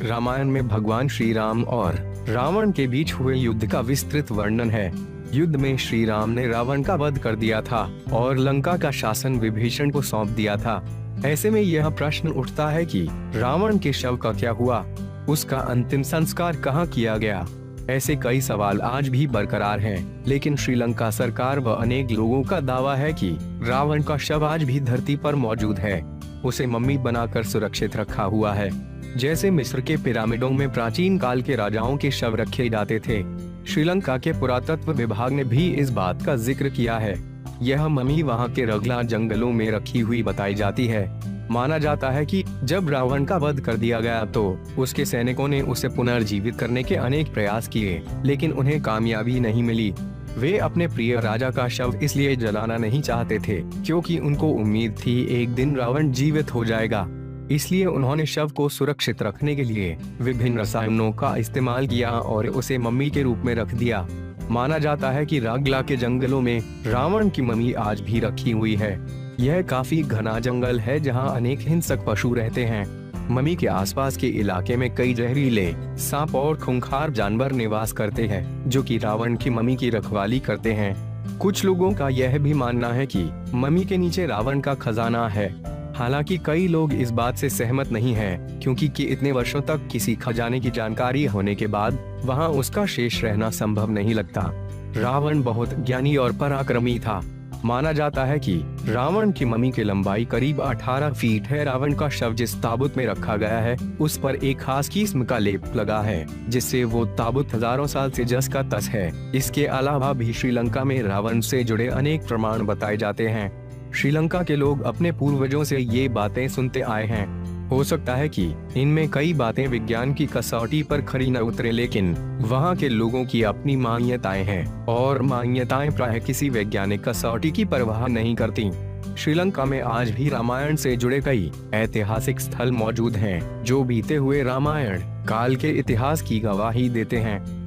रामायण में भगवान श्री राम और रावण के बीच हुए युद्ध का विस्तृत वर्णन है। युद्ध में श्री राम ने रावण का वध कर दिया था और लंका का शासन विभीषण को सौंप दिया था। ऐसे में यह प्रश्न उठता है कि रावण के शव का क्या हुआ, उसका अंतिम संस्कार कहाँ किया गया। ऐसे कई सवाल आज भी बरकरार हैं, लेकिन श्रीलंका सरकार व अनेक लोगों का दावा है कि रावण का शव आज भी धरती पर मौजूद है। उसे मम्मी बनाकर सुरक्षित रखा हुआ है, जैसे मिस्र के पिरामिडों में प्राचीन काल के राजाओं के शव रखे जाते थे। श्रीलंका के पुरातत्व विभाग ने भी इस बात का जिक्र किया है। यह मम्मी वहां के रगला जंगलों में रखी हुई बताई जाती है। माना जाता है कि जब रावण का वध कर दिया गया तो उसके सैनिकों ने उसे पुनर्जीवित करने के अनेक प्रयास किए, लेकिन उन्हें कामयाबी नहीं मिली। वे अपने प्रिय राजा का शव इसलिए जलाना नहीं चाहते थे क्योंकि उनको उम्मीद थी एक दिन रावण जीवित हो जाएगा। इसलिए उन्होंने शव को सुरक्षित रखने के लिए विभिन्न रसायनों का इस्तेमाल किया और उसे मम्मी के रूप में रख दिया। माना जाता है कि रागला के जंगलों में रावण की मम्मी आज भी रखी हुई है। यह काफी घना जंगल है जहां अनेक हिंसक पशु रहते हैं। मम्मी के आसपास के इलाके में कई जहरीले सांप और खूंखार जानवर निवास करते हैं, जो कि रावण की मम्मी की रखवाली करते हैं। कुछ लोगों का यह भी मानना है कि मम्मी के नीचे रावण का खजाना है। हालांकि कई लोग इस बात से सहमत नहीं हैं, क्योंकि इतने वर्षों तक किसी खजाने की जानकारी होने के बाद वहां उसका शेष रहना संभव नहीं लगता। रावण बहुत ज्ञानी और पराक्रमी था। माना जाता है कि रावण की मम्मी की लंबाई करीब 18 फीट है। रावण का शव जिस ताबूत में रखा गया है उस पर एक खास किस्म का लेप लगा है, जिससे वो ताबूत हजारों साल से जस का तस है। इसके अलावा भी श्रीलंका में रावण से जुड़े अनेक प्रमाण बताए जाते हैं। श्रीलंका के लोग अपने पूर्वजों से ये बातें सुनते आए हैं। हो सकता है कि इनमें कई बातें विज्ञान की कसौटी पर खरी न उतरे, लेकिन वहाँ के लोगों की अपनी मान्यताएं हैं और मान्यताएं प्रायः किसी वैज्ञानिक कसौटी की परवाह नहीं करती। श्रीलंका में आज भी रामायण से जुड़े कई ऐतिहासिक स्थल मौजूद हैं, जो बीते हुए रामायण काल के इतिहास की गवाही देते हैं।